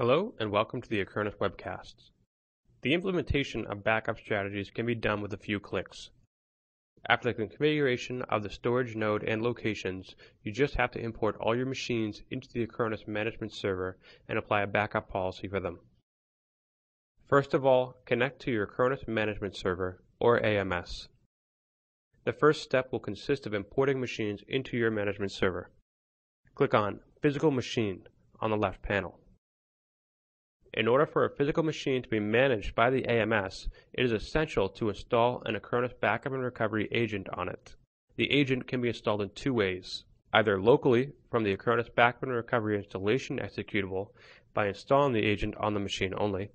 Hello and welcome to the Acronis webcasts. The implementation of backup strategies can be done with a few clicks. After the configuration of the storage node and locations, you just have to import all your machines into the Acronis management server and apply a backup policy for them. First of all, connect to your Acronis management server, or AMS. The first step will consist of importing machines into your management server. Click on Physical Machine on the left panel. In order for a physical machine to be managed by the AMS, it is essential to install an Acronis backup and recovery agent on it. The agent can be installed in two ways, either locally from the Acronis backup and recovery installation executable by installing the agent on the machine only,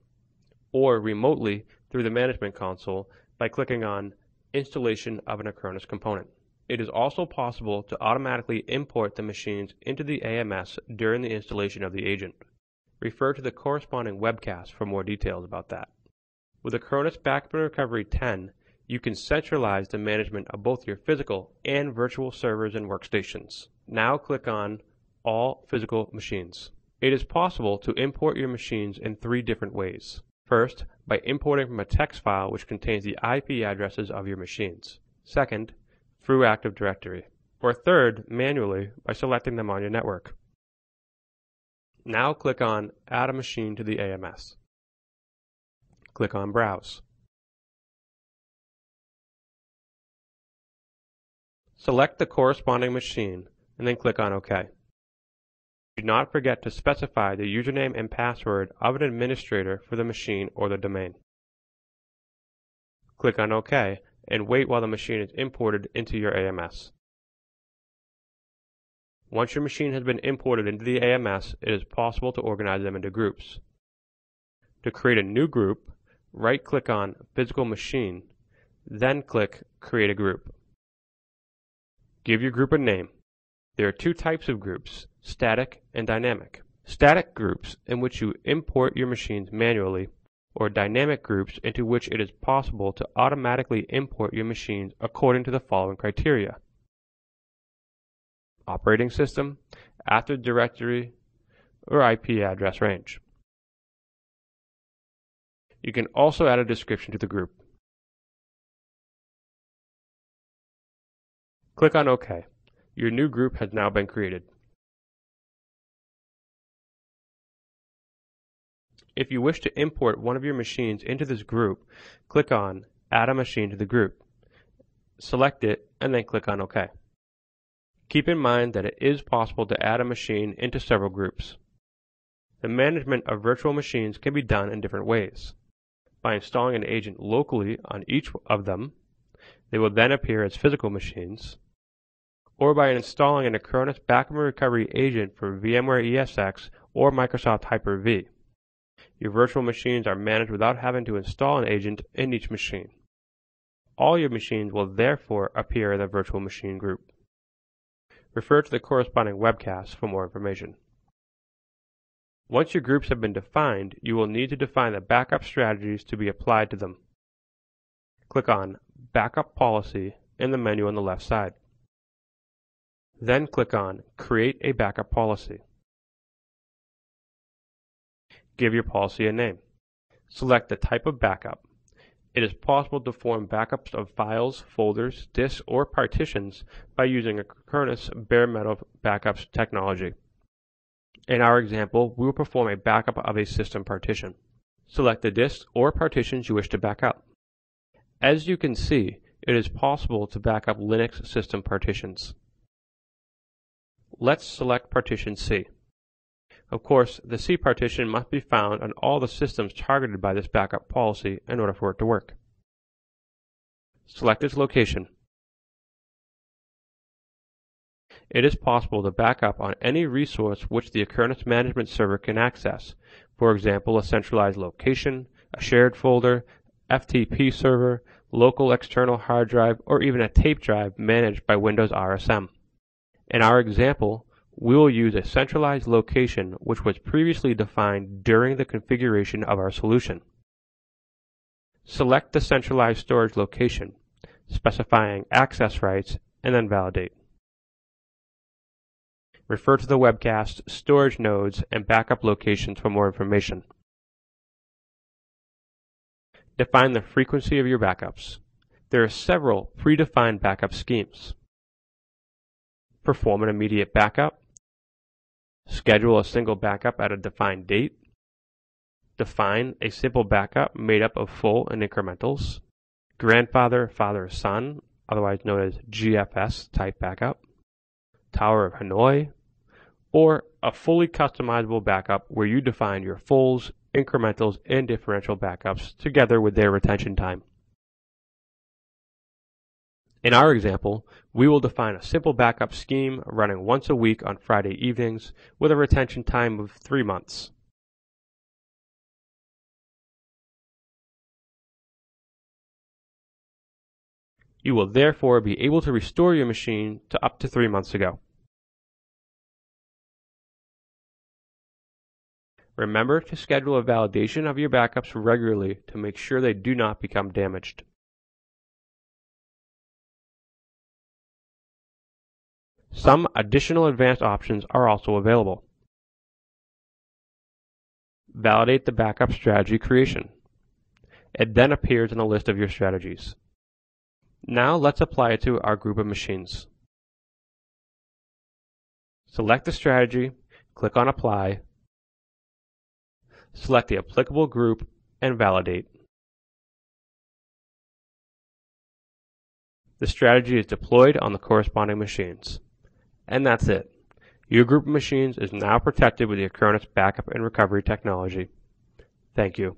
or remotely through the management console by clicking on Installation of an Acronis component. It is also possible to automatically import the machines into the AMS during the installation of the agent. Refer to the corresponding webcast for more details about that. With Acronis Backup and Recovery 10, you can centralize the management of both your physical and virtual servers and workstations. Now click on All Physical Machines. It is possible to import your machines in three different ways. First, by importing from a text file which contains the IP addresses of your machines. Second, through Active Directory. Or third, manually by selecting them on your network. Now click on Add a Machine to the AMS. Click on Browse. Select the corresponding machine and then click on OK. Do not forget to specify the username and password of an administrator for the machine or the domain. Click on OK and wait while the machine is imported into your AMS. Once your machine has been imported into the AMS, it is possible to organize them into groups. To create a new group, right-click on Physical Machine, then click Create a Group. Give your group a name. There are two types of groups, static and dynamic. Static groups in which you import your machines manually, or dynamic groups into which it is possible to automatically import your machines according to the following criteria: operating system, Active Directory, or IP address range. You can also add a description to the group. Click on OK. Your new group has now been created. If you wish to import one of your machines into this group, click on Add a Machine to the group. Select it and then click on OK. Keep in mind that it is possible to add a machine into several groups. The management of virtual machines can be done in different ways. By installing an agent locally on each of them, they will then appear as physical machines, or by installing an Acronis Backup and Recovery agent for VMware ESX or Microsoft Hyper-V. Your virtual machines are managed without having to install an agent in each machine. All your machines will therefore appear in the virtual machine group. Refer to the corresponding webcast for more information. Once your groups have been defined, you will need to define the backup strategies to be applied to them. Click on Backup Policy in the menu on the left side. Then click on Create a Backup Policy. Give your policy a name. Select the type of backup. It is possible to form backups of files, folders, disks, or partitions by using Acronis bare metal backups technology. In our example, we will perform a backup of a system partition. Select the disks or partitions you wish to back up. As you can see, it is possible to back up Linux system partitions. Let's select partition C. Of course, the C partition must be found on all the systems targeted by this backup policy in order for it to work. Select its location. It is possible to back up on any resource which the Acronis management server can access, for example, a centralized location, a shared folder, FTP server, local external hard drive, or even a tape drive managed by Windows RSM. In our example, we will use a centralized location which was previously defined during the configuration of our solution. Select the centralized storage location, specifying access rights, and then validate. Refer to the webcast, storage nodes, and backup locations for more information. Define the frequency of your backups. There are several predefined backup schemes. Perform an immediate backup. Schedule a single backup at a defined date. Define a simple backup made up of full and incrementals. Grandfather, father, son, otherwise known as GFS type backup. Tower of Hanoi, or a fully customizable backup where you define your fulls, incrementals, and differential backups together with their retention time. In our example, we will define a simple backup scheme running once a week on Friday evenings with a retention time of 3 months. You will therefore be able to restore your machine to up to 3 months ago. Remember to schedule a validation of your backups regularly to make sure they do not become damaged. Some additional advanced options are also available. Validate the backup strategy creation. It then appears in the list of your strategies. Now let's apply it to our group of machines. Select the strategy, click on Apply, select the applicable group, and validate. The strategy is deployed on the corresponding machines. And that's it. Your group of machines is now protected with the Acronis backup and recovery technology. Thank you.